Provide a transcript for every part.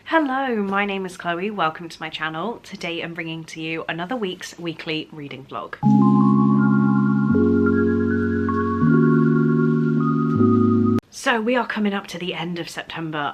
Hello, my name is Chloe, welcome to my channel. Today I'm bringing to you another week's weekly reading vlog. So we are coming up to the end of September.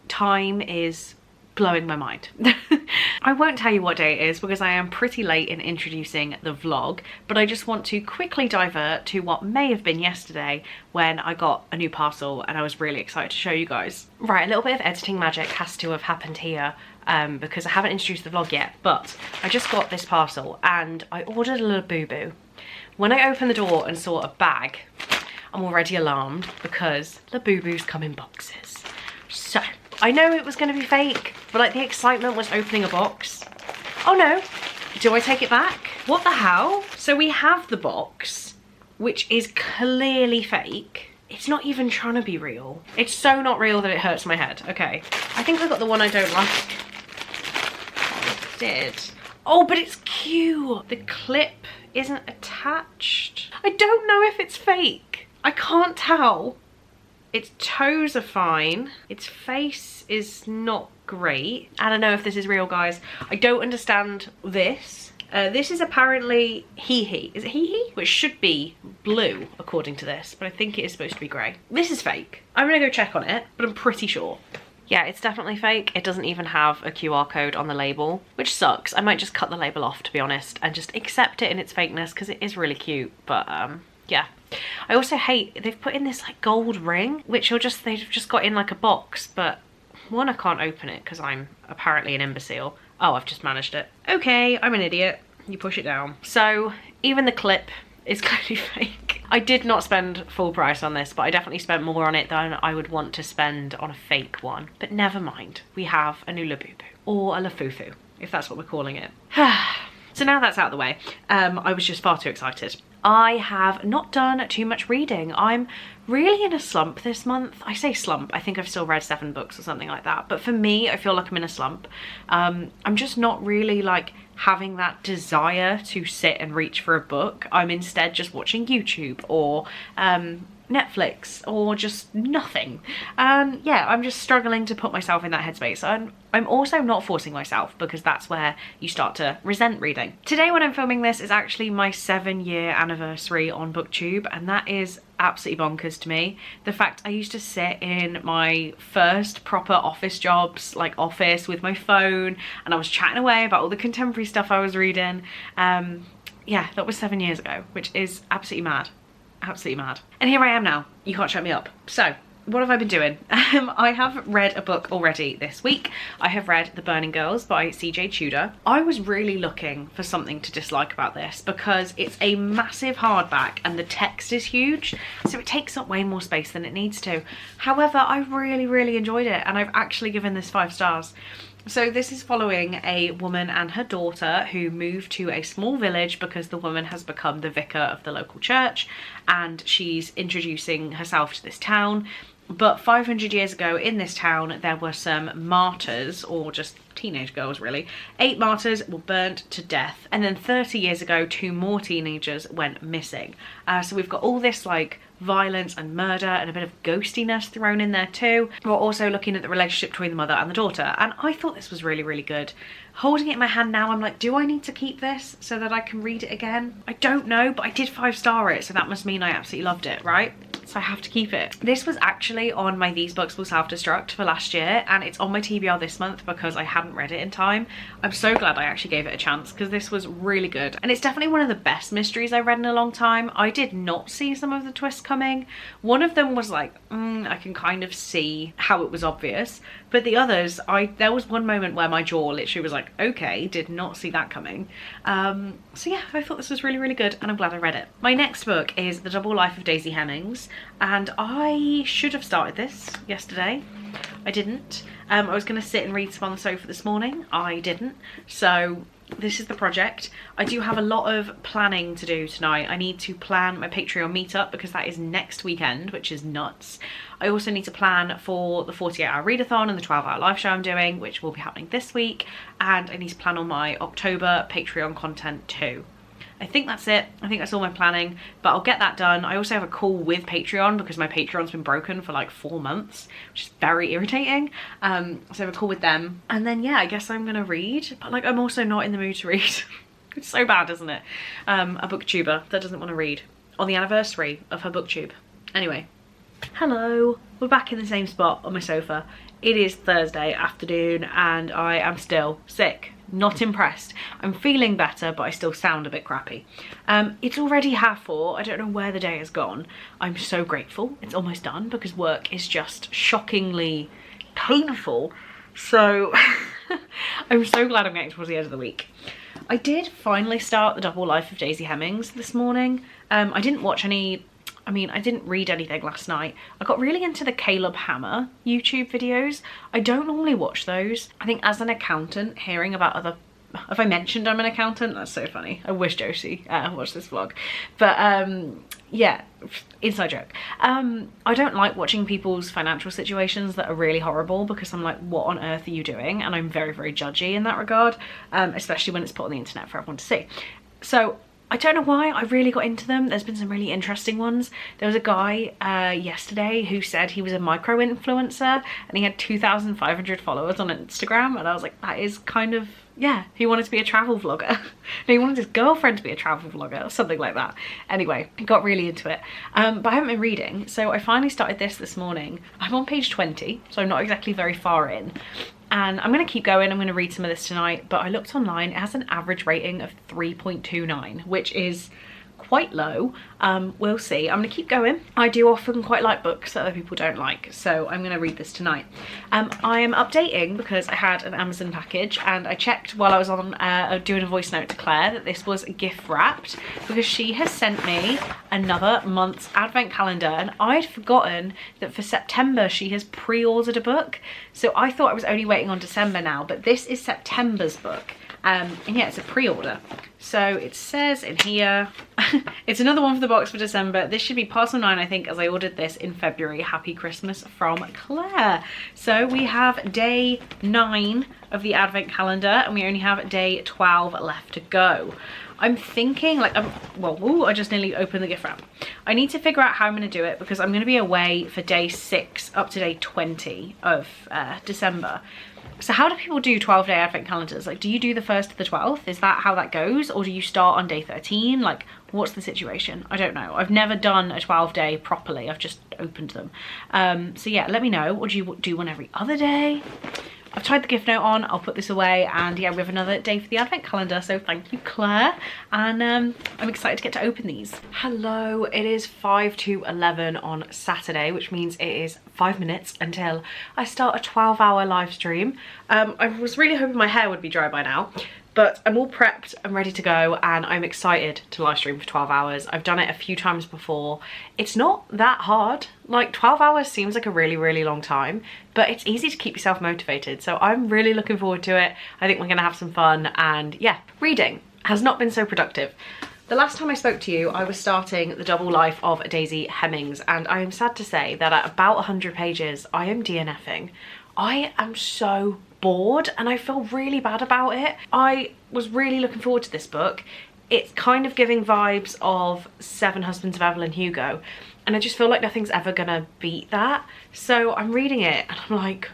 Time is blowing my mind. I won't tell you what day it is because I am pretty late in introducing the vlog, but I just want to quickly divert to what may have been yesterday when I got a new parcel and I was really excited to show you guys. Right, a little bit of editing magic has to have happened here because I haven't introduced the vlog yet, but I just got this parcel and I ordered a little boo-boo. When I opened the door and saw a bag, I'm already alarmed because the boo-boos come in boxes. So I know it was going to be fake, but like the excitement was opening a box. Oh no, do I take it back? What the hell? So we have the box, which is clearly fake. It's not even trying to be real. It's so not real that it hurts my head. Okay, I think I got the one I don't like. Oh, I did. Oh, but it's cute. The clip isn't attached. I don't know if it's fake. I can't tell. Its toes are fine. Its face is not great. I don't know if this is real, guys. I don't understand this. This is apparently hee-hee. Is it hee-hee? Which should be blue, according to this, but I think it is supposed to be grey. This is fake. I'm gonna go check on it, but I'm pretty sure. Yeah, it's definitely fake. It doesn't even have a QR code on the label, which sucks. I might just cut the label off, to be honest, and just accept it in its fakeness, because it is really cute, but yeah. I also hate they've put in this like gold ring, which they've just got in like a box, but one, I can't open it because I'm apparently an imbecile. Oh, I've just managed it. Okay, I'm an idiot. You push it down. So even the clip is clearly fake. I did not spend full price on this, but I definitely spent more on it than I would want to spend on a fake one. But never mind, we have a new Labubu, or a Lafufu, if that's what we're calling it. So now that's out of the way, I was just far too excited. I have not done too much reading. I'm really in a slump this month. I say slump, I think I've still read 7 books or something like that. But for me, I feel like I'm in a slump. I'm just not really like having that desire to sit and reach for a book. I'm instead just watching YouTube or Netflix or just nothing. Yeah, I'm just struggling to put myself in that headspace. I'm also not forcing myself because that's where you start to resent reading. Today when I'm filming this is actually my 7-year anniversary on BookTube, and that is absolutely bonkers to me. The fact I used to sit in my first proper office jobs, like office, with my phone, and I was chatting away about all the contemporary stuff I was reading. Yeah, that was 7 years ago, which is absolutely mad. Absolutely mad. And here I am now. You can't shut me up. So what have I been doing? I have read a book already this week. I have read The Burning Girls by CJ Tudor. I was really looking for something to dislike about this because it's a massive hardback and the text is huge, so it takes up way more space than it needs to. However, I really enjoyed it, and I've actually given this 5 stars. So this is following a woman and her daughter who moved to a small village because the woman has become the vicar of the local church, and she's introducing herself to this town. But 500 years ago in this town there were some martyrs, or just teenage girls really. 8 martyrs were burnt to death, and then 30 years ago 2 more teenagers went missing. So we've got all this like violence and murder and a bit of ghostiness thrown in there too. We're also looking at the relationship between the mother and the daughter, and I thought this was really good. Holding it in my hand now, I'm like, do I need to keep this so that I can read it again? I don't know, but I did 5-star it, so that must mean I absolutely loved it, right? So I have to keep it. This was actually on my These Books Will Self-Destruct for last year, and it's on my TBR this month because I hadn't read it in time. I'm so glad I actually gave it a chance because this was really good, and it's definitely one of the best mysteries I've read in a long time. I did not see some of the twists coming. One of them was like, I can kind of see how it was obvious, but the others, there was one moment where my jaw literally was like, okay, did not see that coming. So yeah, I thought this was really good, and I'm glad I read it. My next book is The Double Life of Daisy Hemmings, and I should have started this yesterday. I didn't. I was going to sit and read some on the sofa this morning. I didn't. So this is the project. I do have a lot of planning to do tonight. I need to plan my Patreon meetup because that is next weekend, which is nuts. I also need to plan for the 48-hour readathon and the 12-hour live show I'm doing, which will be happening this week. And I need to plan on my October Patreon content too. I think that's it. I think that's all my planning, but I'll get that done. I also have a call with Patreon because my Patreon's been broken for like 4 months, which is very irritating. So I have a call with them, and then yeah, I guess I'm gonna read, but like I'm also not in the mood to read. It's so bad, isn't it? A booktuber that doesn't want to read on the anniversary of her booktube. Anyway, hello, we're back in the same spot on my sofa. It is Thursday afternoon and I am still sick. Not impressed. I'm feeling better, but I still sound a bit crappy. It's already 4:30. I don't know where the day has gone. I'm so grateful it's almost done because work is just shockingly painful. So I'm so glad I'm getting towards the end of the week. I did finally start The Double Life of Daisy Hemmings this morning. I didn't watch any, I didn't read anything last night. I got really into the Caleb Hammer YouTube videos. I don't normally watch those. I think as an accountant, hearing about other, have I mentioned I'm an accountant? That's so funny. I wish Josie watched this vlog. But yeah, inside joke. I don't like watching people's financial situations that are really horrible because I'm like, what on earth are you doing? And I'm very, very judgy in that regard, especially when it's put on the internet for everyone to see. So I don't know why I really got into them. There's been some really interesting ones. There was a guy yesterday who said he was a micro influencer and he had 2,500 followers on Instagram, and I was like, that is kind of, yeah, he wanted to be a travel vlogger. No, he wanted his girlfriend to be a travel vlogger or something like that. Anyway, I got really into it, but I haven't been reading, so I finally started this morning. I'm on page 20, so I'm not exactly very far in. And I'm going to keep going. I'm going to read some of this tonight, but I looked online. It has an average rating of 3.29, which is quite low. We'll see. I'm going to keep going. I do often quite like books that other people don't like, so I'm going to read this tonight. I am updating because I had an Amazon package and I checked while I was on doing a voice note to Claire that this was gift wrapped because she has sent me another month's advent calendar, and I'd forgotten that for September she has pre-ordered a book, so I thought I was only waiting on December now, but this is September's book. And yeah, it's a pre-order. So it says in here, it's another one for the box for December. This should be parcel 9, I think, as I ordered this in February. Happy Christmas from Claire. So we have day 9 of the advent calendar and we only have day 12 left to go. I'm thinking like, well, ooh, I just nearly opened the gift wrap. I need to figure out how I'm going to do it because I'm going to be away for day 6 up to day 20 of December. So how do people do 12-day advent calendars? Like, do you do the 1st to the 12th? Is that how that goes? Or do you start on day 13? Like, what's the situation? I don't know. I've never done a 12-day properly. I've just opened them. So yeah, let me know. Or do you do one every other day? I've tied the gift note on. I'll put this away. And yeah, we have another day for the advent calendar. So thank you, Claire. And I'm excited to get to open these. Hello, it is 5 to 11 on Saturday, which means it is 5 minutes until I start a 12-hour live stream. I was really hoping my hair would be dry by now, but I'm all prepped, I'm ready to go, and I'm excited to live stream for 12 hours. I've done it a few times before. It's not that hard. Like 12 hours seems like a really, really long time, but it's easy to keep yourself motivated. So I'm really looking forward to it. I think we're gonna have some fun, and yeah, reading has not been so productive. The last time I spoke to you, I was starting The Double Life of Daisy Hemmings, and I am sad to say that at about 100 pages, I am DNFing. I am so bored and I feel really bad about it. I was really looking forward to this book. It's kind of giving vibes of Seven Husbands of Evelyn Hugo, and I just feel like nothing's ever gonna beat that. So I'm reading it and I'm like,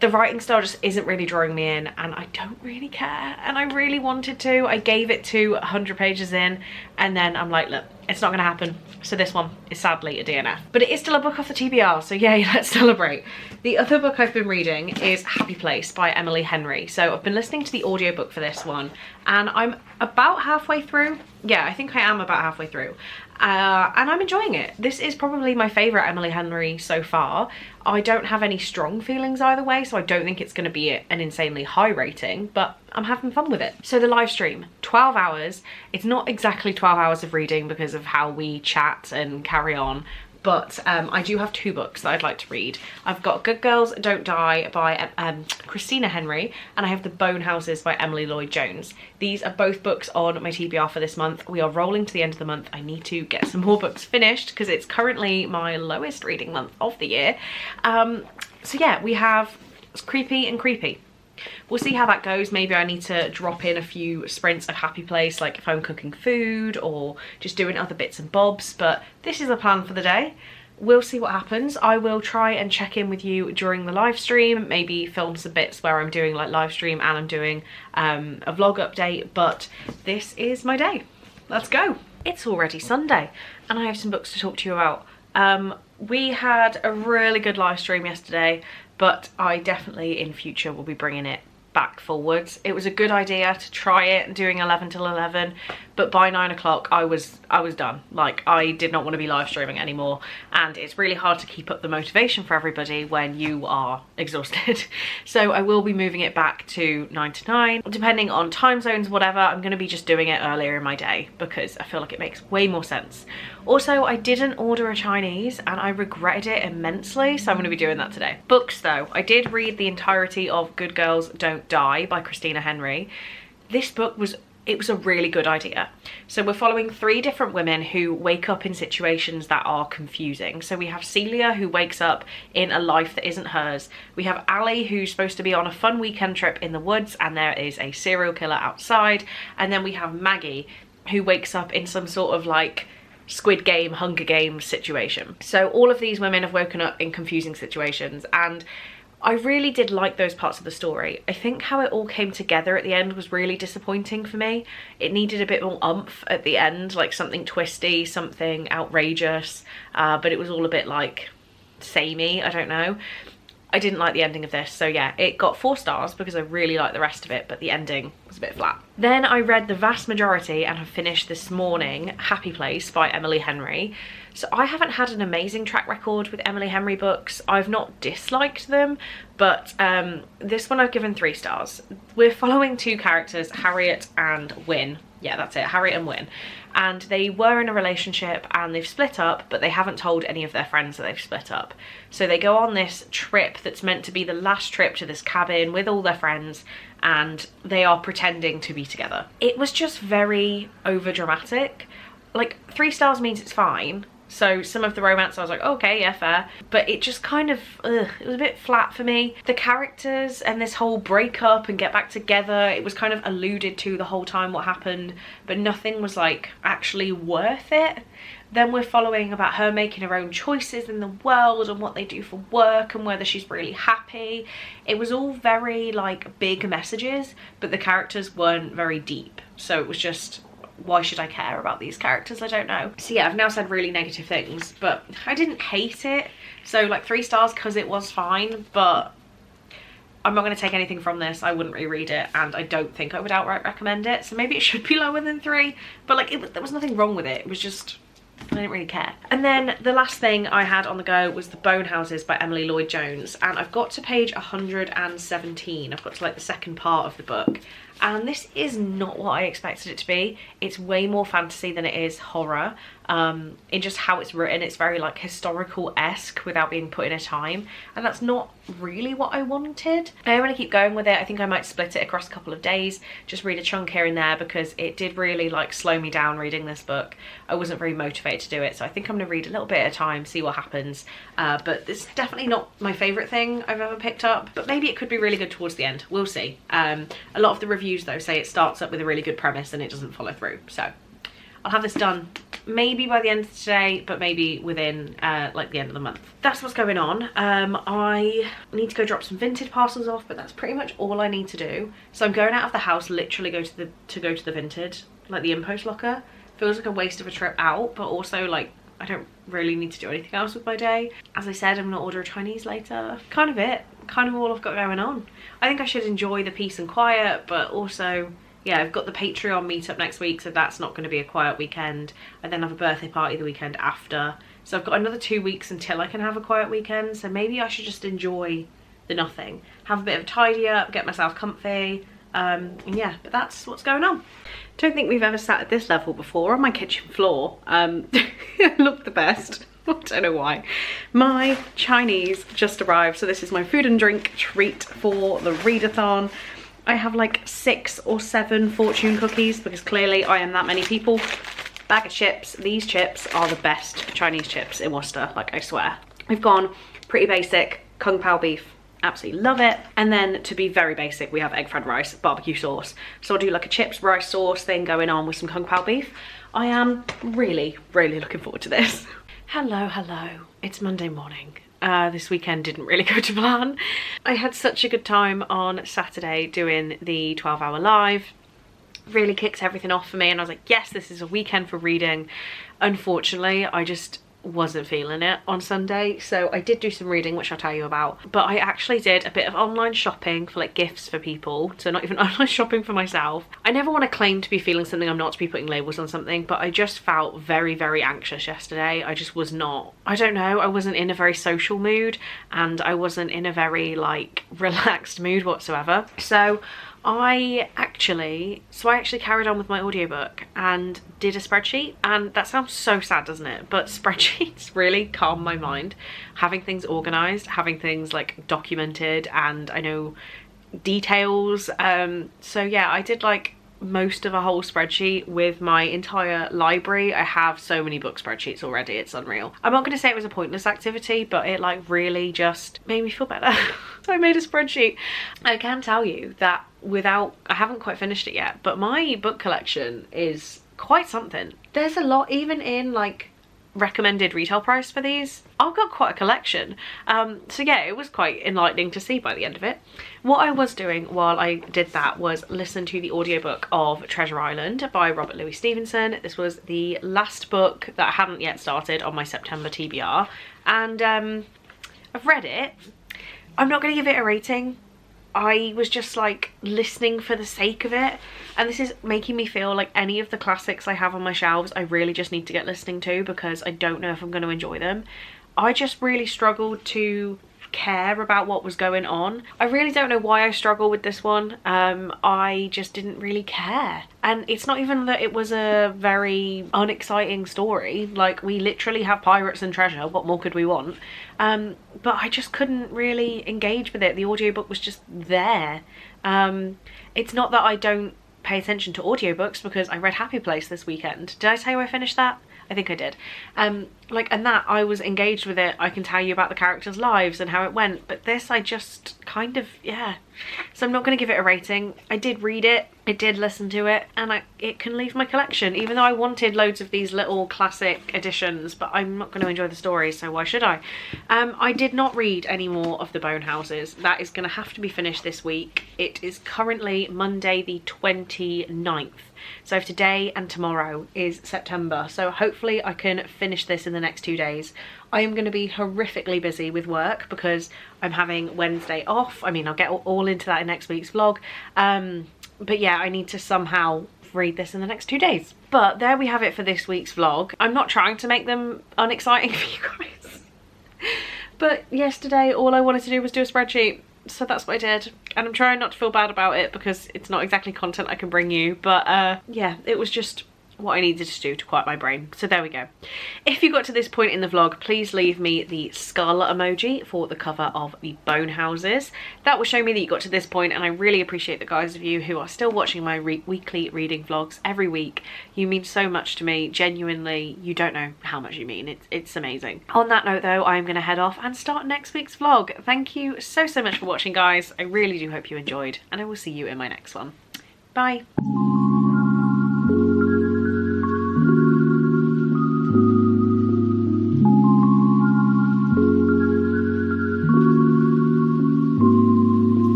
the writing style just isn't really drawing me in, and I don't really care, and I really wanted to. I gave it to 100 pages in, and then I'm like, look, it's not gonna happen. So this one is sadly a DNF. But it is still a book off the TBR, so yay, let's celebrate. The other book I've been reading is Happy Place by Emily Henry. So I've been listening to the audiobook for this one, and I'm about halfway through. Yeah, I think I am about halfway through. And I'm enjoying it. This is probably my favourite Emily Henry so far. I don't have any strong feelings either way, so I don't think it's going to be an insanely high rating, but I'm having fun with it. So the live stream, 12 hours. It's not exactly 12 hours of reading because of how we chat and carry on, but I do have 2 books that I'd like to read. I've got Good Girls Don't Die by Christina Henry, and I have The Bone Houses by Emily Lloyd-Jones. These are both books on my TBR for this month. We are rolling to the end of the month. I need to get some more books finished because it's currently my lowest reading month of the year. So yeah, we have Creepy and Creepy. we'll see how that goes. Maybe I need to drop in a few sprints of Happy Place, like if I'm cooking food or just doing other bits and bobs, but this is the plan for the day. We'll see what happens. I will try and check in with you during the live stream, maybe film some bits where I'm doing like live stream and I'm doing a vlog update, but this is my day. Let's go. It's already Sunday and I have some books to talk to you about. We had a really good live stream yesterday, but I definitely in future will be bringing it back forwards. It was a good idea to try it doing 11 till 11, but by 9 o'clock I was done. Like, I did not want to be live streaming anymore, and it's really hard to keep up the motivation for everybody when you are exhausted. So I will be moving it back to 9 to 9, depending on time zones, whatever. I'm going to be just doing it earlier in my day because I feel like it makes way more sense. Also, I didn't order a Chinese and I regretted it immensely, so I'm going to be doing that today. Books though, I did read the entirety of Good Girls Don't Die by Christina Henry. This book was a really good idea. So we're following 3 different women who wake up in situations that are confusing. So we have Celia, who wakes up in a life that isn't hers. We have Ali, who's supposed to be on a fun weekend trip in the woods and there is a serial killer outside. And then we have Maggie, who wakes up in some sort of like Squid Game, Hunger Games situation. So all of these women have woken up in confusing situations, and I really did like those parts of the story. I think how it all came together at the end was really disappointing for me. It needed a bit more oomph at the end, like something twisty, something outrageous, but it was all a bit like samey, I don't know. I didn't like the ending of this, so yeah, it got 4 stars because I really liked the rest of it, but the ending was a bit flat. Then I read the vast majority and have finished this morning Happy Place by Emily Henry. So I haven't had an amazing track record with Emily Henry books. I've not disliked them, but this one I've given 3 stars. We're following 2 characters, Harriet and Wynne. Yeah, that's it, Harriet and Wynne. And they were in a relationship and they've split up, but they haven't told any of their friends that they've split up. So they go on this trip that's meant to be the last trip to this cabin with all their friends, and they are pretending to be together. It was just very over dramatic. Like, 3 stars means it's fine. So some of the romance I was like, okay, yeah, fair. But it just kind of, it was a bit flat for me. The characters and this whole breakup and get back together, it was kind of alluded to the whole time what happened, but nothing was like actually worth it. Then we're following about her making her own choices in the world and what they do for work and whether she's really happy. It was all very like big messages, but the characters weren't very deep. So it was just, why should I care about these characters? I don't know. So yeah, I've now said really negative things, but I didn't hate it. So like 3 stars because it was fine, but I'm not going to take anything from this. I wouldn't reread it, and I don't think I would outright recommend it. So maybe it should be lower than 3, but like there was nothing wrong with it. It was just, I didn't really care. And then the last thing I had on the go was The Bone Houses by Emily Lloyd-Jones, and I've got to page 117. I've got to like the second part of the book, and this is not what I expected it to be. It's way more fantasy than it is horror. In just how it's written, it's very like historical-esque without being put in a time, and that's not really what I wanted. I want to keep going with it. I think I might split it across a couple of days, just read a chunk here and there, because it did really like slow me down reading this book. I wasn't very motivated to do it, so I think I'm going to read a little bit at a time, see what happens. But it's definitely not my favourite thing I've ever picked up, but maybe it could be really good towards the end. We'll see. A lot of the reviews though say it starts up with a really good premise and it doesn't follow through, so I'll have this done maybe by the end of today, but maybe within like the end of the month. That's what's going on. I need to go drop some vintage parcels off, but that's pretty much all I need to do. So I'm going out of the house, literally go to the vintage, like the impost locker. Feels like a waste of a trip out, but also like I don't really need to do anything else with my day. As I said, I'm gonna order a Chinese later. Kind of it, kind of all I've got going on. I think I should enjoy the peace and quiet, but also, yeah, I've got the Patreon meetup next week, so that's not going to be a quiet weekend. I then have a birthday party the weekend after. So I've got another 2 weeks until I can have a quiet weekend, so maybe I should just enjoy the nothing. Have a bit of a tidy up, get myself comfy, and yeah, but that's what's going on. Don't think we've ever sat at this level before on my kitchen floor. It looked the best. I don't know why. My Chinese just arrived, so this is my food and drink treat for the readathon. I have like 6 or 7 fortune cookies because clearly I am that many people. Bag of chips. These chips are the best Chinese chips in Worcester, like I swear. We've gone pretty basic, Kung Pao beef, absolutely love it. And then to be very basic, we have egg fried rice, barbecue sauce. So I'll do like a chips rice sauce thing going on with some kung pao beef. I am really, really looking forward to this. Hello, it's Monday morning. This weekend didn't really go to plan. I had such a good time on Saturday doing the 12-hour live. Really kicked everything off for me, and I was like, yes, this is a weekend for reading. Unfortunately, I just wasn't feeling it on Sunday, so I did do some reading, which I'll tell you about, but I actually did a bit of online shopping for like gifts for people, so not even online shopping for myself. I never want to claim to be feeling something I'm not, to be putting labels on something, but I just felt very, very anxious yesterday. I just was not, I don't know, I wasn't in a very social mood, and I wasn't in a very like relaxed mood whatsoever. So I actually carried on with my audiobook and did a spreadsheet, and that sounds so sad, doesn't it? But spreadsheets really calm my mind. Having things organized, having things like documented, and I know details. So yeah, I did like most of a whole spreadsheet with my entire library. I have so many book spreadsheets already, it's unreal. I'm not going to say it was a pointless activity, but it like really just made me feel better. So I made a spreadsheet. I can tell you that I haven't quite finished it yet, but my book collection is quite something. There's a lot, even in like recommended retail price for these. I've got quite a collection. So yeah, it was quite enlightening to see by the end of it. What I was doing while I did that was listen to the audiobook of Treasure Island by Robert Louis Stevenson. This was the last book that I hadn't yet started on my September TBR, and I've read it. I'm not going to give it a rating. I was just like listening for the sake of it, and this is making me feel like any of the classics I have on my shelves I really just need to get listening to, because I don't know if I'm going to enjoy them. I just really struggled to care about what was going on. I really don't know why I struggle with this one. I just didn't really care, and it's not even that it was a very unexciting story. Like, we literally have pirates and treasure, what more could we want? But I just couldn't really engage with it. The audiobook was just there. It's not that I don't pay attention to audiobooks, because I read Happy Place this weekend. Did I tell you I finished that? I think I did. And that I was engaged with it. I can tell you about the characters' lives and how it went, but this I just kind of, yeah. So I'm not going to give it a rating. I did read it, I did listen to it, and it can leave my collection, even though I wanted loads of these little classic editions, but I'm not going to enjoy the stories, so why should I? I did not read any more of the Bone Houses. That is going to have to be finished this week. It is currently Monday the 29th. So today and tomorrow is September, so hopefully I can finish this in the next 2 days. I am going to be horrifically busy with work because I'm having Wednesday off. I mean, I'll get all into that in next week's vlog. But yeah, I need to somehow read this in the next 2 days. But there we have it for this week's vlog. I'm not trying to make them unexciting for you guys. But yesterday, all I wanted to do was do a spreadsheet. So that's what I did, and I'm trying not to feel bad about it because it's not exactly content I can bring you, but yeah, it was just what I needed to do to quiet my brain. So there we go. If you got to this point in the vlog, please leave me the skull emoji for the cover of the Bone Houses. That will show me that you got to this point, and I really appreciate the guys of you who are still watching my weekly reading vlogs every week. You mean so much to me, genuinely. You don't know how much you mean. It's amazing. On that note though, I'm going to head off and start next week's vlog. Thank you so much for watching, guys. I really do hope you enjoyed, and I will see you in my next one. Bye.